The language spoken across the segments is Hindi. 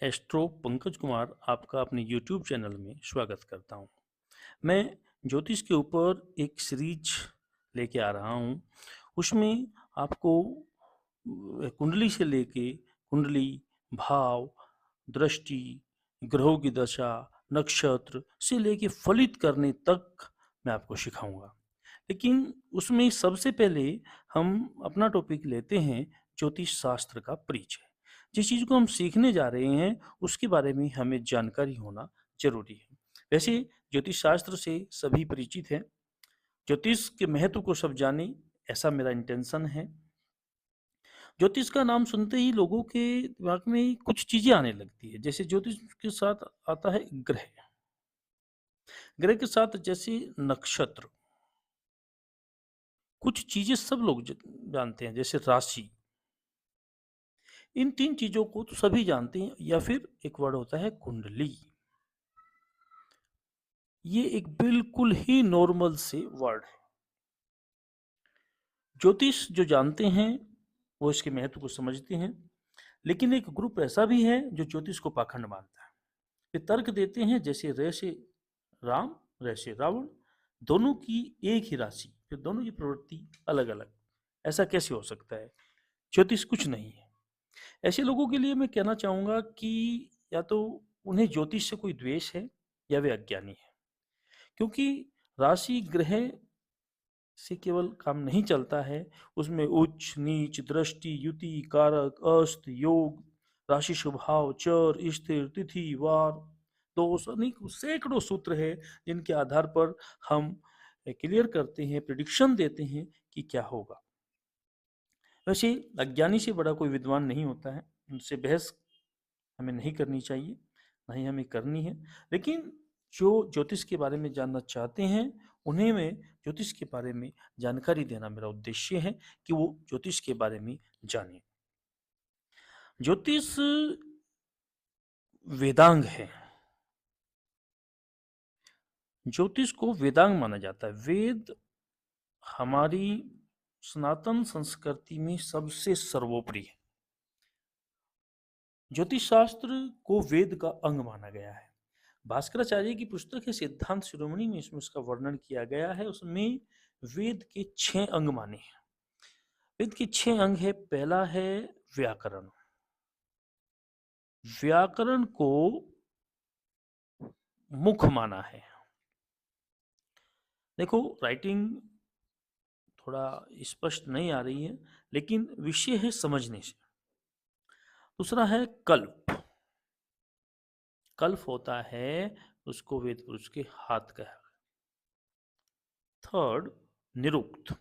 एस्ट्रो पंकज कुमार आपका अपने यूट्यूब चैनल में स्वागत करता हूँ। मैं ज्योतिष के ऊपर एक सीरीज लेके आ रहा हूँ। उसमें आपको कुंडली से लेके कुंडली, भाव, दृष्टि, ग्रहों की दशा, नक्षत्र से लेके फलित करने तक मैं आपको सिखाऊंगा। लेकिन उसमें सबसे पहले हम अपना टॉपिक लेते हैं ज्योतिष शास्त्र का परिचय। जिस चीज़ को हम सीखने जा रहे हैं उसके बारे में हमें जानकारी होना जरूरी है। वैसे ज्योतिष शास्त्र से सभी परिचित हैं। ज्योतिष के महत्व को सब जाने, ऐसा मेरा इंटेंशन है। ज्योतिष का नाम सुनते ही लोगों के दिमाग में कुछ चीजें आने लगती है। जैसे ज्योतिष के साथ आता है ग्रह, ग्रह के साथ जैसे नक्षत्र, कुछ चीजें सब लोग जानते हैं जैसे राशि। इन तीन चीजों को तो सभी जानते हैं। या फिर एक वर्ड होता है कुंडली। ये एक बिल्कुल ही नॉर्मल से वर्ड है। ज्योतिष जो जानते हैं वो इसके महत्व को समझते हैं। लेकिन एक ग्रुप ऐसा भी है जो ज्योतिष को पाखंड मानता है। वे तर्क देते हैं जैसे रे से राम, रे से रावण, दोनों की एक ही राशि, फिर दोनों की प्रवृत्ति अलग अलग। ऐसा कैसे हो सकता है? ज्योतिष कुछ नहीं है। ऐसे लोगों के लिए मैं कहना चाहूंगा कि या तो उन्हें ज्योतिष से कोई द्वेष है या वे अज्ञानी है। क्योंकि राशि ग्रह से केवल काम नहीं चलता है। उसमें उच्च नीच, दृष्टि, युति, कारक, अस्त, योग, राशि स्वभाव, चर, स्थिर, तिथि, वार, दोष, अनेक सैकड़ों सूत्र है जिनके आधार पर हम क्लियर करते हैं, प्रिडिक्शन देते हैं कि क्या होगा। वैसे अज्ञानी से बड़ा कोई विद्वान नहीं होता है। उनसे बहस हमें नहीं करनी चाहिए, नहीं हमें करनी है। लेकिन जो ज्योतिष के बारे में जानना चाहते हैं उन्हें मैं ज्योतिष के बारे में जानकारी देना मेरा उद्देश्य है कि वो ज्योतिष के बारे में जाने। ज्योतिष वेदांग है। ज्योतिष को वेदांग माना जाता है। वेद हमारी सनातन संस्कृति में सबसे सर्वोपरि है। ज्योतिष शास्त्र को वेद का अंग माना गया है। भास्कराचार्य की पुस्तक है सिद्धांत शिरोमणि में इसमें उसका वर्णन किया गया है। उसमें वेद के 6 अंग माने हैं। वेद के 6 अंग है। पहला है व्याकरण। व्याकरण को मुख माना है। देखो राइटिंग थोड़ा स्पष्ट नहीं आ रही है, लेकिन विषय है समझने से। दूसरा है कल्प। कल्प होता है उसको वेद पुरुष के हाथ कहा। थर्ड निरुक्त।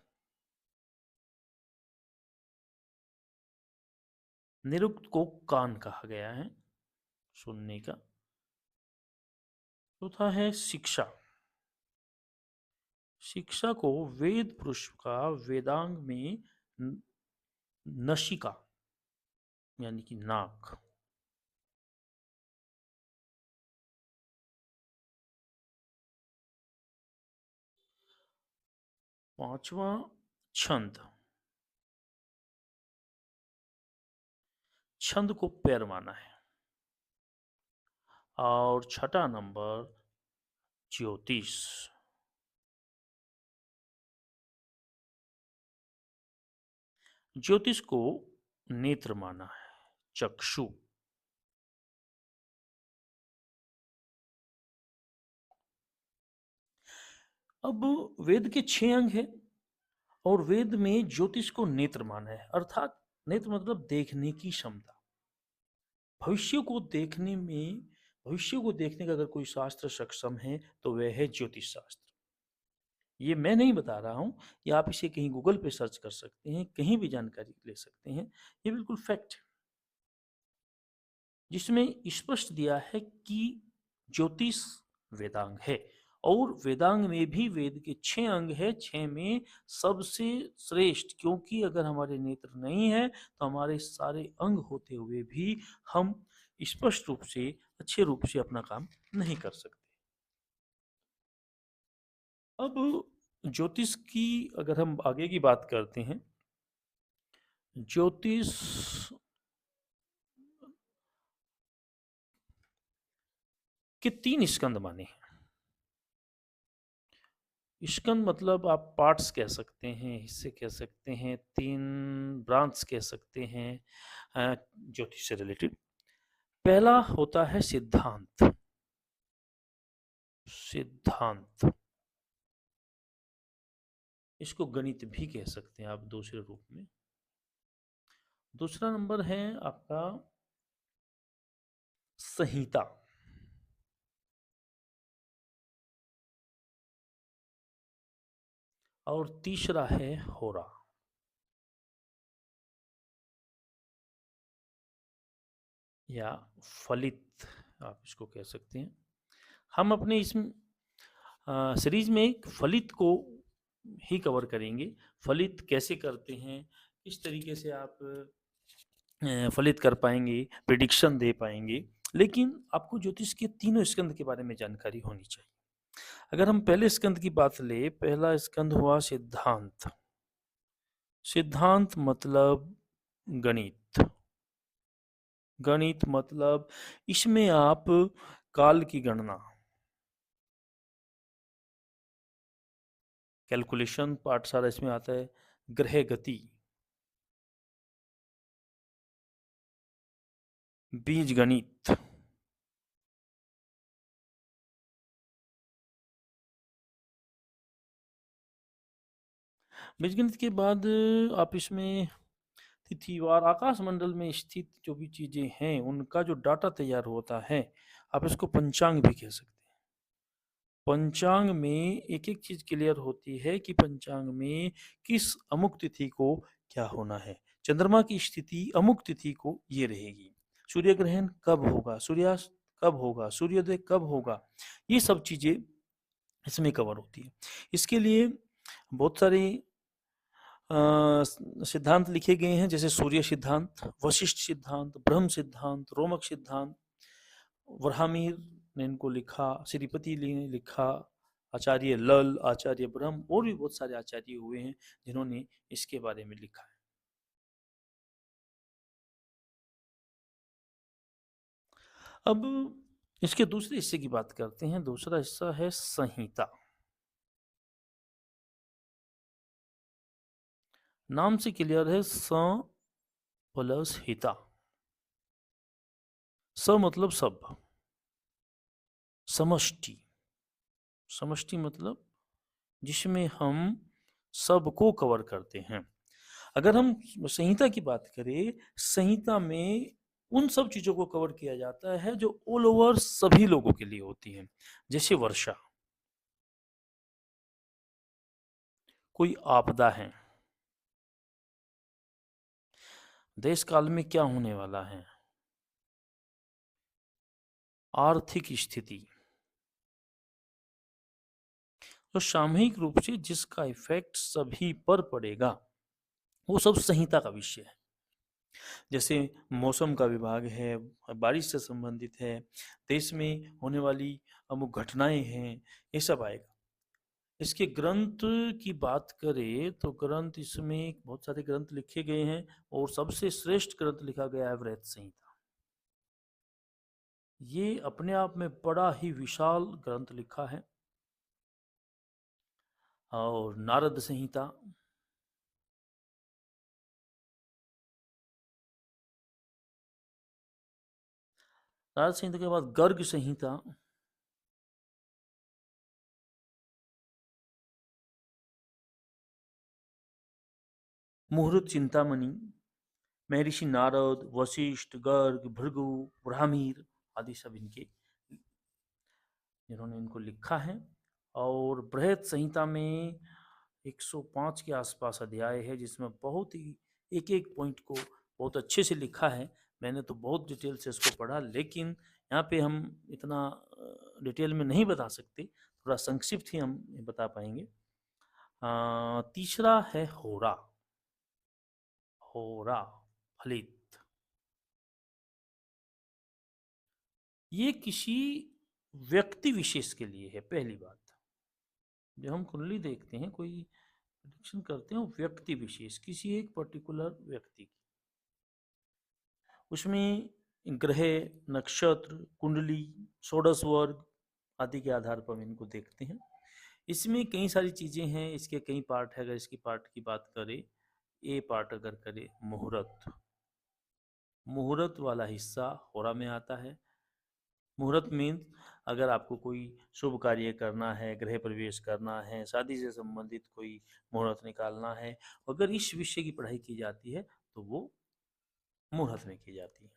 निरुक्त को कान कहा गया है, सुनने का। चौथा है शिक्षा। शिक्षा को वेद पुरुष का वेदांग में नशिका यानी कि नाक। पांचवा छंद। छंद को पैर माना है। और छठा नंबर ज्योतिष। ज्योतिष को नेत्र माना है, चक्षु। अब वेद के 6 अंग हैं और वेद में ज्योतिष को नेत्र माना है। अर्थात नेत्र मतलब देखने की क्षमता। भविष्य को देखने में, भविष्य को देखने का अगर कोई शास्त्र सक्षम है तो वह है ज्योतिष शास्त्र। ये मैं नहीं बता रहा हूं, ये आप इसे कहीं गूगल पे सर्च कर सकते हैं, कहीं भी जानकारी ले सकते हैं। ये बिल्कुल फैक्ट है जिसमें स्पष्ट दिया है कि ज्योतिष वेदांग है। और वेदांग में भी वेद के 6 अंग है। 6 में सबसे श्रेष्ठ, क्योंकि अगर हमारे नेत्र नहीं है तो हमारे सारे अंग होते हुए भी हम स्पष्ट रूप से, अच्छे रूप से अपना काम नहीं कर सकते। अब ज्योतिष की अगर हम आगे की बात करते हैं, ज्योतिष के 3 स्कंद माने हैं। स्कंद मतलब आप पार्ट्स कह सकते हैं, हिस्से कह सकते हैं, 3 ब्रांच कह सकते हैं ज्योतिष से रिलेटेड। पहला होता है सिद्धांत। सिद्धांत, इसको गणित भी कह सकते हैं आप दूसरे रूप में। दूसरा नंबर है आपका संहिता। और तीसरा है होरा या फलित, आप इसको कह सकते हैं। हम अपने इस सीरीज में फलित को ही कवर करेंगे। फलित कैसे करते हैं, किस तरीके से आप फलित कर पाएंगे, प्रिडिक्शन दे पाएंगे। लेकिन आपको ज्योतिष के तीनों स्कंद के बारे में जानकारी होनी चाहिए। अगर हम पहले स्कंद की बात ले, पहला स्कंद हुआ सिद्धांत। सिद्धांत मतलब गणित। गणित मतलब इसमें आप काल की गणना, कैलकुलेशन पार्ट सारा इसमें आता है। ग्रह गति, बीज गणित, बीज गणित के बाद आप इसमें तिथिवार आकाश मंडल में स्थित जो भी चीजें हैं उनका जो डाटा तैयार होता है, आप इसको पंचांग भी कह सकते हैं। पंचांग में एक एक चीज क्लियर होती है कि पंचांग में किस अमुक तिथि को क्या होना है। चंद्रमा की स्थिति अमुक तिथि को ये रहेगी, सूर्य ग्रहण कब होगा, सूर्यास्त कब होगा, सूर्योदय कब होगा, ये सब चीजें इसमें कवर होती है। इसके लिए बहुत सारे सिद्धांत लिखे गए हैं, जैसे सूर्य सिद्धांत, वशिष्ठ सिद्धांत, ब्रह्म सिद्धांत, रोमक सिद्धांत। वराहमिहिर ने इनको लिखा, श्रीपति ने लिखा, आचार्य लल, आचार्य ब्रह्म और भी बहुत सारे आचार्य हुए हैं जिन्होंने इसके बारे में लिखा है। अब इसके दूसरे हिस्से की बात करते हैं। दूसरा हिस्सा है संहिता। नाम से क्लियर है, स प्लस हिता। स मतलब सब, समष्टि। समष्टि मतलब जिसमें हम सबको कवर करते हैं। अगर हम संहिता की बात करें, संहिता में उन सब चीजों को कवर किया जाता है जो ऑल ओवर सभी लोगों के लिए होती हैं। जैसे वर्षा, कोई आपदा है, देश काल में क्या होने वाला है, आर्थिक स्थिति, तो सामूहिक रूप से जिसका इफेक्ट सभी पर पड़ेगा वो सब संहिता का विषय है। जैसे मौसम का विभाग है, बारिश से संबंधित है, देश में होने वाली अमुक घटनाएं हैं, ये सब आएगा। इसके ग्रंथ की बात करें तो ग्रंथ, इसमें बहुत सारे ग्रंथ लिखे गए हैं और सबसे श्रेष्ठ ग्रंथ लिखा गया है वृहत संहिता। ये अपने आप में बड़ा ही विशाल ग्रंथ लिखा है। और नारद संहिता, नारद संहिता के बाद गर्ग संहिता, मुहूर्त चिंतामणि, महर्षि नारद, वशिष्ठ, गर्ग, भृगु, ब्राह्मीर आदि सब इनके, जिन्होंने इनको लिखा है। और बृहत संहिता में 105 के आसपास अध्याय है, जिसमें बहुत ही एक एक पॉइंट को बहुत अच्छे से लिखा है। मैंने तो बहुत डिटेल से इसको पढ़ा, लेकिन यहाँ पे हम इतना डिटेल में नहीं बता सकते, थोड़ा संक्षिप्त ही हम बता पाएंगे। तीसरा है होरा। होरा, फलित, ये किसी व्यक्ति विशेष के लिए है। पहली बात, जब हम कुंडली देखते हैं, कोई प्रेडिक्शन करते हैं, व्यक्ति विशेष, किसी एक पर्टिकुलर व्यक्ति की, उसमें ग्रह, नक्षत्र, कुंडली, षोडश वर्ग आदि के आधार पर हम इनको देखते हैं। इसमें कई सारी चीज़ें हैं, इसके कई पार्ट है। अगर इसकी पार्ट की बात करें, ए पार्ट अगर करें, मुहूर्त, मुहूर्त वाला हिस्सा होरा में आता है। मुहूर्त मीन्स अगर आपको कोई शुभ कार्य करना है, गृह प्रवेश करना है, शादी से संबंधित कोई मुहूर्त निकालना है, अगर इस विषय की पढ़ाई की जाती है तो वो मुहूर्त में की जाती है।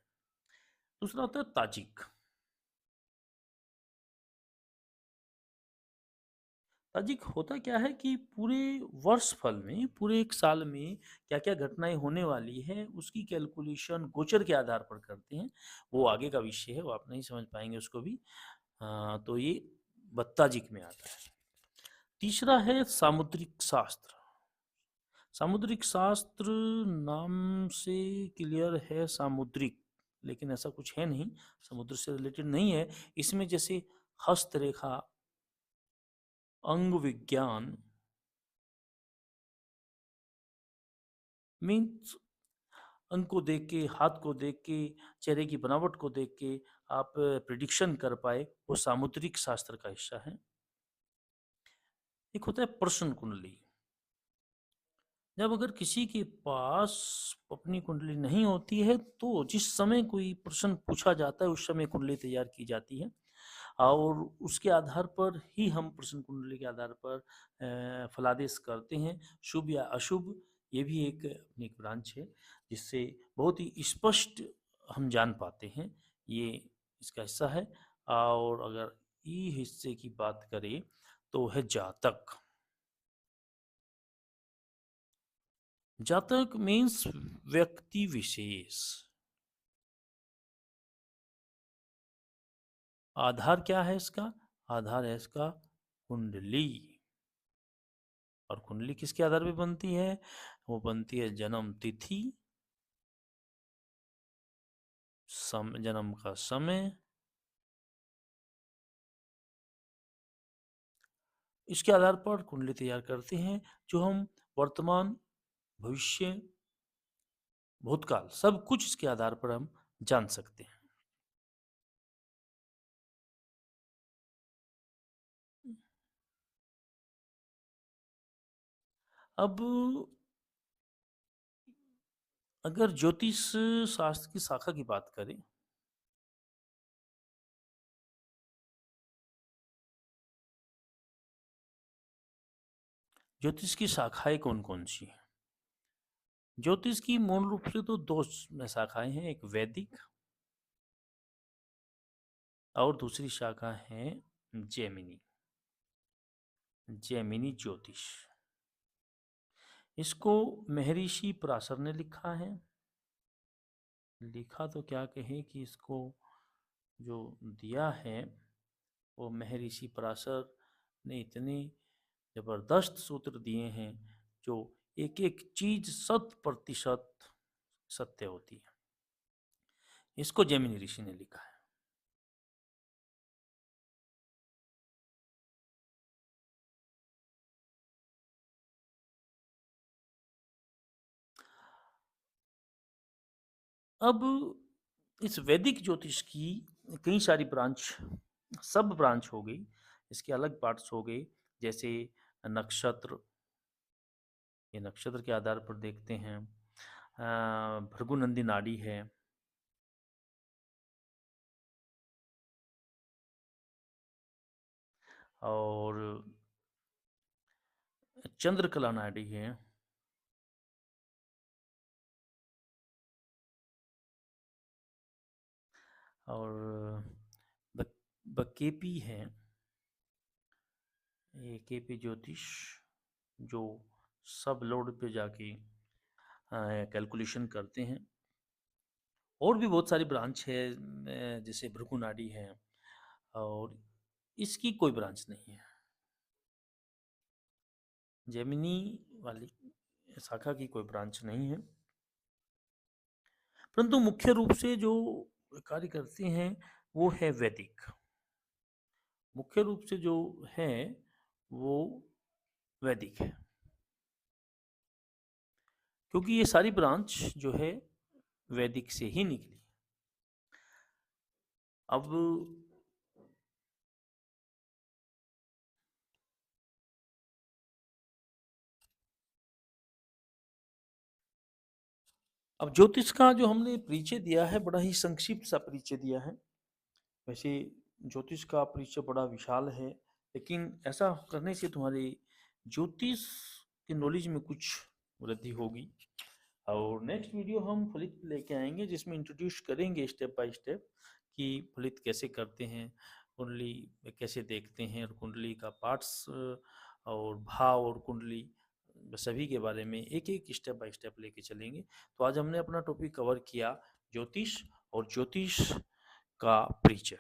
दूसरा होता है ताजिक। ताजिक होता क्या है कि पूरे वर्ष फल में, पूरे एक साल में क्या क्या घटनाएं होने वाली है उसकी कैलकुलेशन गोचर के आधार पर करते हैं। वो आगे का विषय है, वो आप नहीं समझ पाएंगे उसको भी। तो ये बत्ताजिक में आता है। तीसरा है सामुद्रिक शास्त्र। सामुद्रिक शास्त्र नाम से क्लियर है सामुद्रिक, लेकिन ऐसा कुछ है नहीं, समुद्र से रिलेटेड नहीं है। इसमें जैसे हस्तरेखा, अंग विज्ञान, मीन्स अंग को देख के, हाथ को देख के, चेहरे की बनावट को देख के आप प्रिडिक्शन कर पाए, वो सामुद्रिक शास्त्र का हिस्सा है। एक होता है प्रश्न कुंडली। जब अगर किसी के पास अपनी कुंडली नहीं होती है तो जिस समय कोई प्रश्न पूछा जाता है उस समय कुंडली तैयार की जाती है, और उसके आधार पर ही हम प्रश्न कुंडली के आधार पर फलादेश करते हैं, शुभ या अशुभ। ये भी एक अपनी एक ब्रांच है जिससे बहुत ही स्पष्ट हम जान पाते हैं, ये इसका हिस्सा है। और अगर ई हिस्से की बात करें तो है जातक। जातक मीन्स व्यक्ति विशेष। आधार क्या है इसका? आधार है इसका कुंडली। और कुंडली किसके आधार पे बनती है? वो बनती है जन्म तिथि, जन्म का समय, इसके आधार पर कुंडली तैयार करते हैं, जो हम वर्तमान, भविष्य, भूतकाल सब कुछ इसके आधार पर हम जान सकते हैं। अब अगर ज्योतिष शास्त्र की शाखा की बात करें, ज्योतिष की शाखाएं कौन कौन सी हैं? ज्योतिष की मूल रूप से तो दो शाखाएं हैं, एक वैदिक और दूसरी शाखा है जैमिनी। जैमिनी ज्योतिष, इसको महर्षि पराशर ने लिखा है। लिखा तो क्या कहें कि इसको जो दिया है वो महर्षि पराशर ने इतने जबरदस्त सूत्र दिए हैं, जो एक एक चीज 100% सत्य होती है। इसको जैमिनी ऋषि ने लिखा है। अब इस वैदिक ज्योतिष की कई सारी ब्रांच, सब ब्रांच हो गई, इसके अलग पार्ट्स हो गए। जैसे नक्षत्र, ये नक्षत्र के आधार पर देखते हैं। भृगुनंदी नाड़ी है, और चंद्रकला नाड़ी है, और बकेपी है। ये केपी ज्योतिष जो सब लोड पे जाके कैलकुलेशन करते हैं। और भी बहुत सारी ब्रांच है, जैसे भृगु नाड़ी है, और इसकी कोई ब्रांच नहीं है। जेमिनी वाली शाखा की कोई ब्रांच नहीं है, परंतु मुख्य रूप से जो कार्य करते हैं वो है वैदिक। मुख्य रूप से जो है वो वैदिक है, क्योंकि ये सारी ब्रांच जो है वैदिक से ही निकली। अब ज्योतिष का जो हमने परिचय दिया है, बड़ा ही संक्षिप्त सा परिचय दिया है। वैसे ज्योतिष का परिचय बड़ा विशाल है, लेकिन ऐसा करने से तुम्हारी ज्योतिष की नॉलेज में कुछ वृद्धि होगी। और नेक्स्ट वीडियो हम फलित लेके आएंगे, जिसमें इंट्रोड्यूस करेंगे स्टेप बाय स्टेप कि फलित कैसे करते हैं, कुंडली कैसे देखते हैं, और कुंडली का पार्ट्स और भाव और कुंडली सभी के बारे में एक एक स्टेप बाय स्टेप लेके चलेंगे। तो आज हमने अपना टॉपिक कवर किया, ज्योतिष और ज्योतिष का परिचय।